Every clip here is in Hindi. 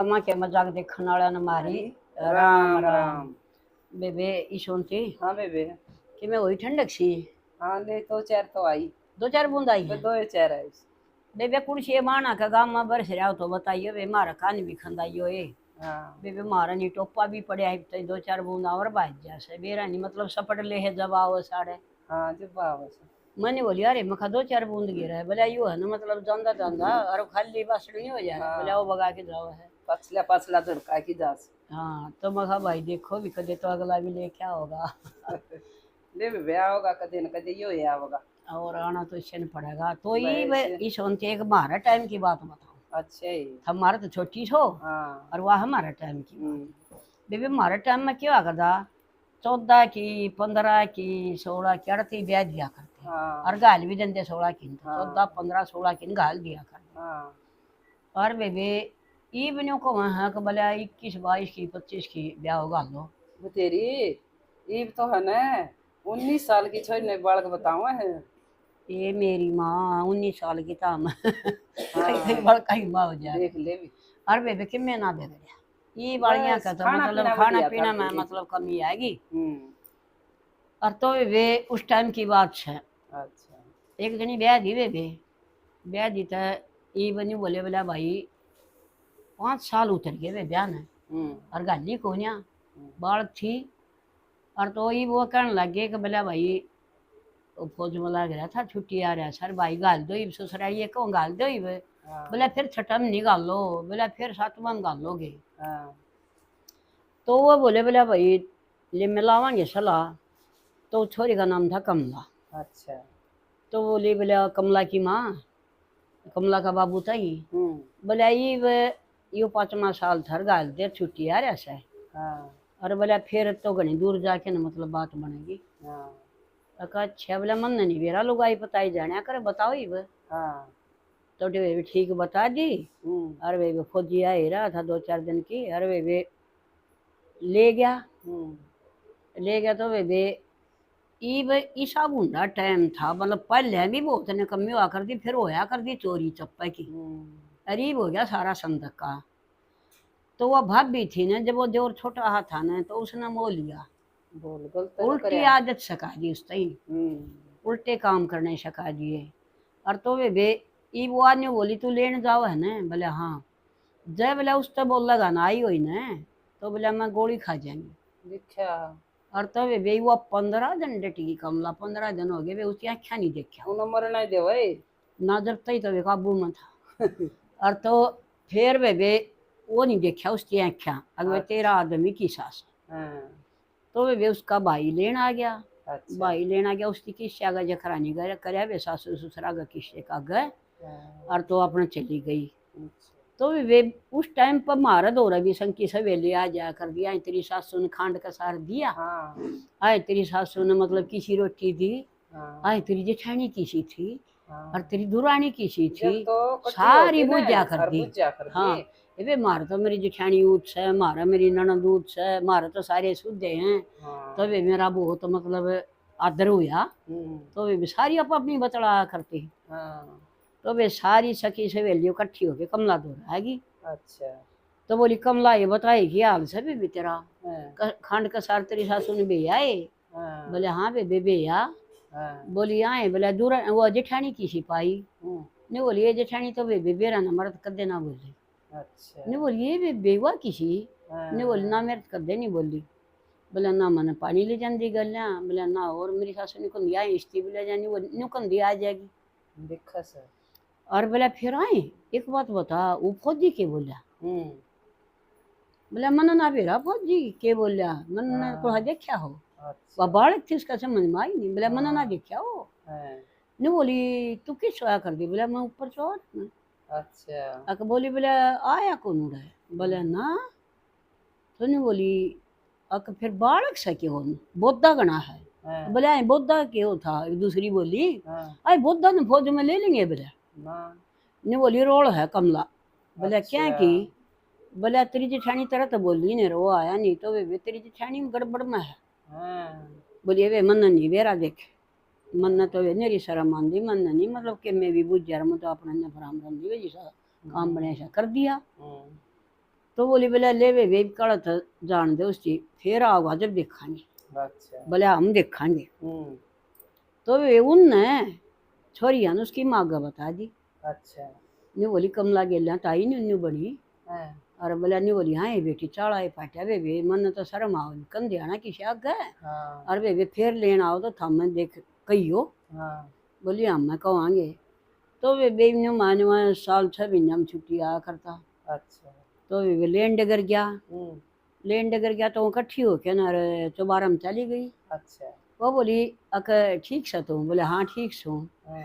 आत्मा के मजाक देखने वाला न मारी राम राम। बेबे ईशोनती हाँ बेबे। कि मैं वही ठंडक सी हाँ ले दो चार तो आई। 2-4 बूंद आई है। दो चार आई। बेबे कुछ ये माना का गाँव में बरस रहा हो तो बताइए वे मारा कान भी खंदाइयो ये हाँ बेबे मारा नहीं टोपा भी पड़े है तो 2-4 बूंद और बाज जैसे बेरा नहीं मतलब सपट ले है जब आओ साढ़े हाँ जब बाबा मैंने बोली अरे मखा 2-4 बूंद गिरा है बोले यू है ना मतलब जांदा जांदा और खाली बस नहीं हो जाए बोले वो बगा के जाओ है पछला पछला झड़का की जास। हाँ तो मखा भाई देखो भी कदे तो अगला भी ले क्या होगा ले बेबे आओगा कदे न कदे यो या होगा और आना तो इससे नहीं पड़ेगा तो ये इस होते एक हमारा टाइम की बात बताओ। अच्छा ही हमारा तो छोटी छो हाँ और वह हमारा टाइम की बेबी हमारे टाइम में क्या करता 14 की 15 की 16 की अड़ती ब्याह दिया करते हाँ और गाल भी देते 16 की हाँ 14 15 16 की गाल दिया करते हाँ और बेबी ई बनियों को वहाँ का भले 21 22 की 25 की ब्याह होगा लो वो तेरी ईब तो है ना 19 साल की छोरी ने बालक बताओ है। ये मेरी माँ 19 साल की ताम कई बड़का ही माँ हो जाए देख ले भी और बेबे कि मैं ना दे दे ये बाड़ियाँ का तो मतलब खाना पीना में मतलब कमी आएगी और तो वे उस टाइम की बात है। अच्छा एक जनी ब्याह दी वे ब्याह दी तो ये बनी बोले बोला भाई 5 साल उतर गए वे ब्याह ने और गाली कोनिया बाढ़ थी और तो ये वो कहने लगे कि बोला भाई फौज में लग रहा था छुट्टी आ रहा सर भाई गाल दो ससुराल ये कौन गाल दो बोला फिर छठा में निकाल लो बोला फिर 7वां में गाल लोगे तो वो बोले बोला भाई ले मिलावांगे सलाह तो छोरी का नाम था कमला। अच्छा तो बोले बोला कमला की माँ कमला का बाबू था ही बोला ये 5वां साल था गाल देर छुट्टी आ रहा है और बोला फिर तो घनी दूर जाके ना मतलब बात बनेगी। अच्छा बोला मन नहीं बेरा लोग आई बताई जाने करे बताओ ही तो वे ठीक बता दी और वे फौजी आ ही रहा था 2-4 दिन की और वे ले गया तो वे ईसा बूंदा टाइम था मतलब पहले भी बहुत ने कमी हुआ कर दी फिर होया कर दी चोरी चप्पे की अरीब हो गया सारा संदक का। तो वह भाभी थी ना जब वो जोर छोटा हाथ था ना तो उसने मोह लिया उल्टी आदत सिखा दी उस उल्टे काम करने सिखा दिए और तो वे वो आदमी बोली तू लेने जाओ है ना बोले हाँ जय बोला उस तो बोल लगा ना आई हुई ना तो बोला मैं गोली खा जाएंगी देखा और तो वे वो 15 दिन डटी कमला 15 दिन हो गए वे उसकी आँखें नहीं देखा मरना दे भाई ना जब तक तो वे काबू में था और तो फिर वे वो नहीं देखा उसकी आँखें अगर 13 आदमी की सास तो वे उसका भाई लेने आ गया। अच्छा। भाई लेना गया उसकी किस्से आगे जखरानी गए करे वे सासू ससुरा का किस्से का गए और तो अपने चली गई। तो वे उस टाइम पर मारा दौरा भी संकी सवेली आ जा कर दिया तेरी सासू ने खांड का सार दिया आए तेरी सासू ने मतलब किसी रोटी दी आए तेरी जेठानी किसी थी और तेरी दुरानी किसी थी तो सारी बुझा कर दी। हाँ ये मारा तो मेरी जेठानी ऊट से मारा मेरी ननद ऊट से मारा तो सारे शुद्धे हैं तो वे मेरा बहुत मतलब आदर हुआ तो वे सारी अपनी बतला करती तो वे सारी सखी सहेलियों इकट्ठी होके कमला दो आएगी। अच्छा तो बोली कमला ये बताएगी हाल से भी तेरा खंड का सार तेरी सासू ने भी आए बोले हाँ बे या बोली आए बोले दूर वो जेठानी की सिपाही नहीं बोली ये जेठानी तो बे बेरा ना मर्द कदे ना बोली। अच्छा नहीं बोली ये बेवा किसी नहीं बोली ना मेरे कदे नहीं बोली बोला ना मैंने पानी ले जाती गलियाँ बोला ना और मेरी सासू ने कंदी आई इश्ती भी ले जानी वो न्यू कंदी आ जाएगी देखा सर और बोला फिर आए एक बात बता वो फौजी के बोला बोला मन ना बेरा फौजी के बोला मन को देखा हो वह बालक थी उसका समझ में आई नहीं बोला मन ना देखा हो नहीं बोली तू किस सोया कर दी बोला मैं ऊपर चोर में। अच्छा बोली बोला आया कौन उड़ा है बोला ना तो नहीं बोली अक फिर बालक सा क्यों बोधा गणा है बोले आई बोधा क्यों था एक दूसरी बोली आई बोधा ने फौज में ले लेंगे बोला नहीं बोली रोल है कमला बोला क्या की बोला तेरी जेठानी तरह तो बोली नहीं रो आया नहीं तो वे तेरी जेठानी में गड़बड़ में है बोलिए वे मन नहीं बेरा देखे मन तो वे मेरी शर्म आंदी मन नहीं मतलब कि मैं भी बुझ जा रहा तो अपने ने फराम रंदी वे जैसा काम बने ऐसा कर दिया तो बोली बोले ले वे कड़ा था जान दे उसकी फिर आओगा जब देखांगे। अच्छा। बोले हम देखांगे। हम्म। तो वे उनने छोरिया ने उसकी माँ का बता दी। अच्छा। न्यू बोली कमला गेलिया ताई न्यू बनी। हाँ। और बोला न्यू बोली हाँ बेटी चाड़ा है पाटिया वे मन तो शर्म आओ कंधे आना किसी आग है। हाँ। और वे फिर लेन आओ तो थम देख कहियो। हाँ। बोली हम मैं कहांगे। तो वे बेन्यू मानवा साल 6 महीना में छुट्टी आया करता। अच्छा। तो वे लेन डगर गया। हम्म। लेन डगर गया तो वो इकट्ठी होके ना चौबारा में चली गई। अच्छा। वो बोली अक ठीक से तुम बोले हाँ ठीक सो। हाँ।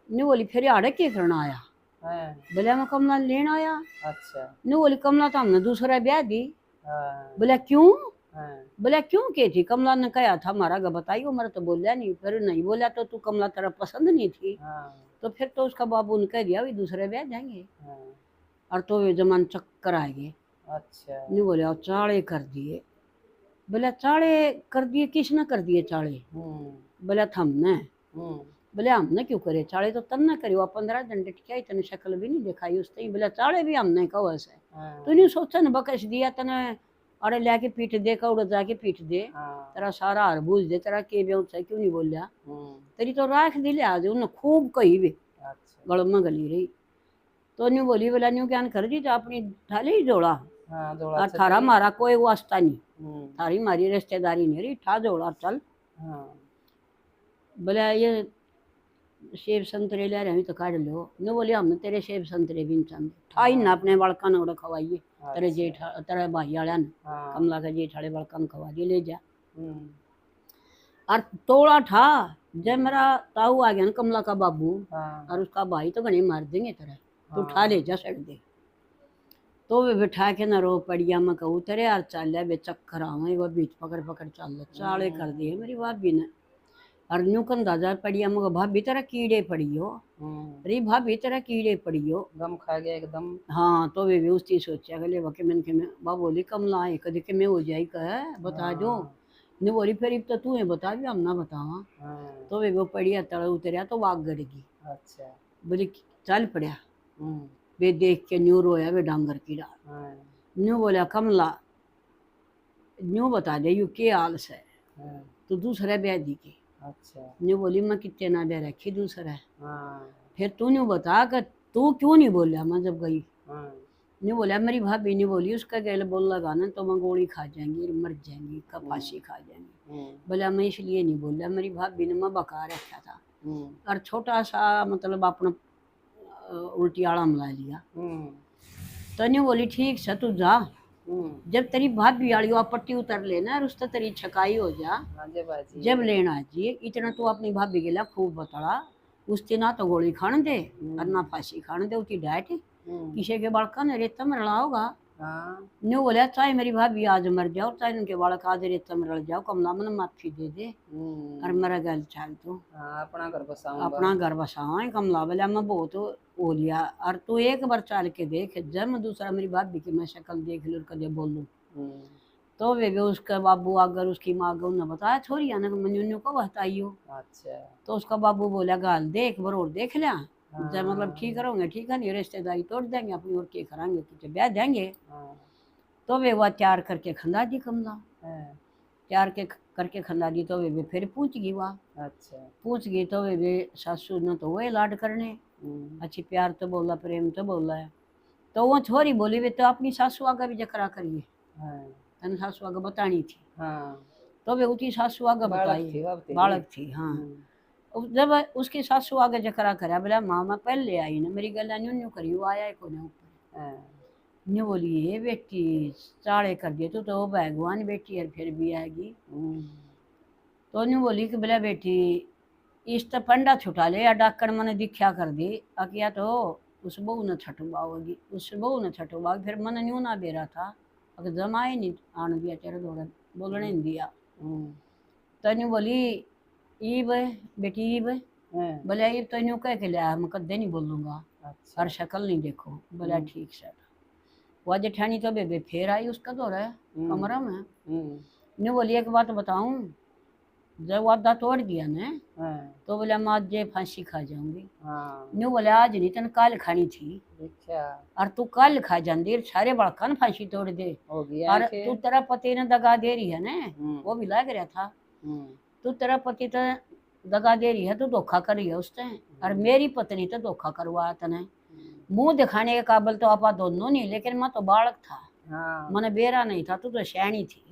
न्यू बोली फिर आड़े के करना आया। हाँ। बोले मैं कमला लेन आया। अच्छा। न्यू बोली कमला तो हमने दूसरा ब्याह दी। हाँ। बोला क्यों। हाँ। बोला क्यों के थी कमला ने कहा था हमारा गा बताइयो मेरा तो बोलिया नहीं फिर नहीं बोला तो तू कमला तेरा पसंद नहीं थी। हाँ। तो फिर तो उसका बाबू ने कह दिया भाई दूसरे ब्याह जाएंगे। हाँ। और तो वे जमान चक्कर आ गए। अच्छा। नहीं बोले और चाड़े कर दिए। बोला चाड़े कर दिए किसने कर दिए चाड़े। बोला हमने। बोले हमने क्यों करे चाड़े तो तन्ने करे वो 15 दिन टिकाई तने शक्ल भी नहीं दिखाई उसने। बोला चाड़े भी हमने कहो ऐसे। तूने सोचा न बकस दिया तने अरे लेके पीट दे कौड़ जाके पीट दे। तेरा सारा हार बूझ दे तेरा के व्यवसाय क्यों नहीं बोलिया। तेरी तो राख दिले आज उन्हें खूब कही भी गल में गली रही। तो न्यू बोली बोला न्यू ज्ञान कर दी तो अपनी थाली ही जोड़ा। और थारा मारा कोई वास्ता नहीं थारी मारी रिश्तेदारी नहीं रही ठा जोड़ा चल। बोला ये सेब संतरे ले रहे तो काट लो। नो बोले हमने तेरे सेब संतरे भी नहीं चाहते ठाई ना अपने बड़का ने खवाइए तेरे जेठ तेरे भाई वाला ने कमला का जेठ वाले बड़का ने खवा दिए ले जा। और तोड़ा ठा जब मेरा ताऊ आ गया ना कमला का बाबू और उसका भाई तो गणे मार देंगे तेरा तू उठा ले जा सड़ दे। तो वे बिठा के ना रो पड़िया में कहूँ तेरे यार चल वे चक्कर आवे वो बीच पकड़ पकड़ चल चाले कर दिए मेरी भाभी ने। और न्यू कंधा पड़िया में भाभी तेरा कीड़े पड़ी हो। अरे भाभी तेरा कीड़े पड़ी हो गम खा गया एकदम। हाँ तो वे भी उस चीज सोचा गले वके मन के में बा बोली कमला है कभी के मैं हो जाई कह बता जो। ने बोली फिर तो तू है बता भी हम ना बतावा। तो वे वो पड़िया तड़ उतरिया तो वाग गड़गी। अच्छा। बोली चल पड़िया। वे देख के न्यू रोया वे डांगर की डाल। न्यू बोला कमला न्यू बता दे यू के हाल से तो दूसरे ब्याह दी के। अच्छा। न्यू बोली मैं कितने ना ब्याह रखी दूसरा है। फिर तू न्यू बता कर तू क्यों नहीं बोला मैं जब गई। न्यू बोला मेरी भाभी ने बोली उसका गैल बोल लगा ना तो मैं गोली खा जाएंगी मर जाएंगी फांसी खा जाएंगी। बोला मैं इसलिए नहीं बोला मेरी भाभी ने मैं बका रखा था और छोटा सा मतलब अपना उल्टी आड़ा मिला लिया। तो न्यू बोली ठीक से तू जा जब तेरी भाभी वाली पट्टी उतर लेना और उससे तेरी छकाई हो जा जब लेना जी इतना तू अपनी भाभी के लिए खूब बतड़ा उससे ना तो गोली खाने दे और ना फांसी खाने दे उसकी डाइट किसी के बालका ने रेता में रला होगा। न्यू बोला चाहे मेरी भाभी आज मर जाओ चाहे उनके बालक आज रेता में रल जाओ कमला मन माफी दे दे और मेरा गल चाल तू अपना घर बसाओ कमला बोला मैं बहुत हो लिया और तू एक बार चाल के देख जब मैं दूसरा मेरी भाभी की मैं शक्ल देख लूँ कदे बोलूँ। तो वे उसका बाबू अगर उसकी माँ को उन्हें बताया छोरी आने मनु को बताइयो। अच्छा। तो उसका बाबू बोला गाल दे एक बार और देख लिया जब मतलब ठीक करोगे ठीक है नहीं रिश्तेदारी तोड़ देंगे अपनी और क्या कराएंगे कुछ ब्याह देंगे। तो वे वह तैयार करके खंदा दी कमला तैयार के करके खंदा दी तो वे फिर पूछ गई वह। अच्छा। पूछ गई तो वे सासू ने तो वही लाड करने अच्छी प्यार तो बोला प्रेम तो बोला है। तो वो छोरी बोली वे तो अपनी सासू आगे भी जकरा करिए तन सासू आगे बतानी थी। तो वे उसकी सासू आगे बताई बालक थी। हाँ जब उसकी सासू आगे जकरा करा बोला माँ मैं पहले आई ना मेरी गला न्यू करी वो आया को ऊपर न्यू बोली ये बेटी चाड़े कर दिए तो भगवान बेटी है फिर भी आएगी। तो न्यू बोली कि बोला बेटी इस तो पंडा छुटा ले या डाकण मैंने दीक्षा कर दी अकिया तो उस बहू ने छठुबाओगी उस बहू ने छठुबाओगी फिर मन न्यू ना बेरा था अगर जमाए नहीं आने दिया तेरे दौड़े बोलने नहीं दिया। तो न्यू बोली ईब बेटी ईब बोले ईब तो न्यू कह के लिया मैं कदे नहीं बोलूँगा और शक्ल नहीं देखो। बोला ठीक सर वह जेठानी तो बेबे फिर आई उसका दौरा कमरा में। न्यू बोली एक बात बताऊँ जब वादा तोड़ दिया ना हाँ तो बोला मैं आज ये फांसी खा जाऊंगी। हाँ न्यू बोले आज नहीं तन कल खानी थी, अच्छा और तू कल खा जाती सारे बड़का न फांसी तोड़ दे। हो गया और के तू तेरा पति ने दगा दे रही है ना, हम्म वो भी लग रहा था। हम्म तू तेरा पति तो दगा दे रही है, तू धोखा कर रही है उससे, और मेरी पत्नी तो धोखा करवाया तने। मुंह दिखाने के काबिल तो आपा दोनों नहीं, लेकिन मैं तो बालक था, हाँ मैंने बेरा नहीं था, तू तो शैणी थी।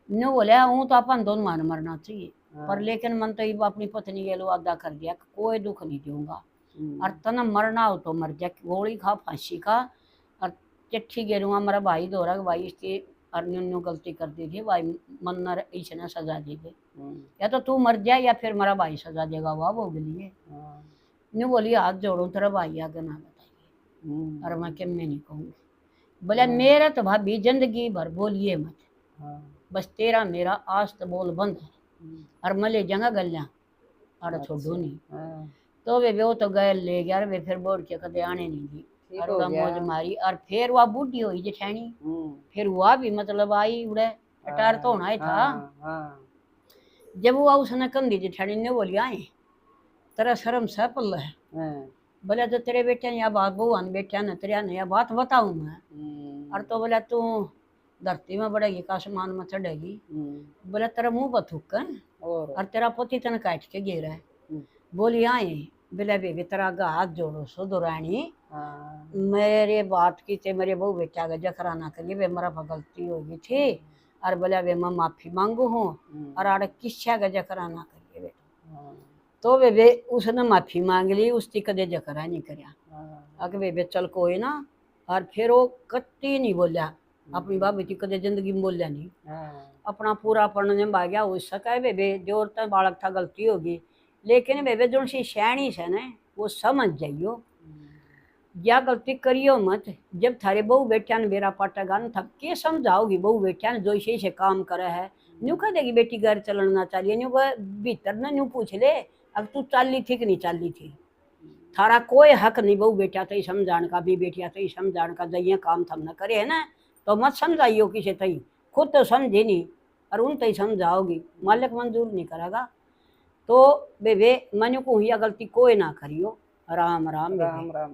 न्यू बोलिया हूँ तो अपन दोनों मान मरना चाहिए, पर लेकिन मन तो ये अपनी पत्नी के लिए वादा कर दिया कि कोई दुख नहीं दूंगा, और तना मरना हो तो मर जा, गोली खा फांसी का। और चिट्ठी गिरूंगा मेरा भाई दोहरा भाई इसकी और न्यू गलती कर दी थी भाई, मन न इसने सजा दी थी, या तो तू मर जाए या फिर मेरा भाई सजा देगा वाह वो लिए। न्यू बोली हाथ जोड़ू तेरा भाई आगे ना बताइए, और मैं क्या मैं नहीं कहूँगी। बोले मेरा तो भाभी जिंदगी भर बोलिए मत, बस तेरा मेरा आज तो बोल बंद है, और मैं ले जाऊंगा गलियां और छोड़ू नहीं। तो वे वो तो गए ले गया, वे फिर बोल के कदे आने नहीं दी, और उड़ा मौज मारी। और फिर वह बूढ़ी हुई जेठानी, फिर वह भी मतलब आई उड़े अटार तो होना ही था। जब वो उसने कंधी जेठानी ने बोली आए तेरा शर्म सा पल है, बोले तो तेरे बेटे ने या बात बहुआन बेटा ने तेरे ने या बात बताऊं मैं। और तो बोला तू धरती में बढ़ेगी का आसमान में चढ़ेगी, बोले तेरा मुंह पर थूक और तेरा पति तन काट के गिरा है। बोली आए बोले बेबी तेरा गा हाथ जोड़ो सो रानी, मेरे बात की थे मेरे बहू बेटा का जखरा ना करिए, वे मेरा गलती हो गई थी, और बोला वे मैं माफी मांगू हूँ, और आड़े किस्सा का जखरा ना करिए बेटा। तो वे उसने माफी मांग ली, उसकी कदे जकरा नहीं करया। अगर वे चल कोई ना, और फिर वो कत्ती नहीं बोलिया अपनी भाभी की कदे जिंदगी में बोलिया नहीं, अपना पूरा पढ़ने निभा गया। हो सका बेबे जो तो बालक था गलती होगी, लेकिन बेबे जो सी शैणी है ना वो समझ जाइयो या गलती करियो मत। जब थारे बहू बेटिया ने बेरा पाटेगा न थक के समझाओगी बहू बेटिया ने जो इसे से काम करे है, न्यू कह देगी बेटी घर चलना चाहिए, न्यू भीतर न न्यू पूछ ले अब तू चाली थी कि नहीं चाली थी। थारा कोई हक नहीं बहू बेटिया तो समझाने का, भी बेटिया तो समझाने का, जइए काम थम न करे है ना तो मत समझाइयो किसे तई, खुद तो समझे नहीं और उन तई समझाओगी, मालिक मंजूर नहीं करेगा। तो बेबे मनु को हुई गलती कोई ना करियो। राम राम राम राम।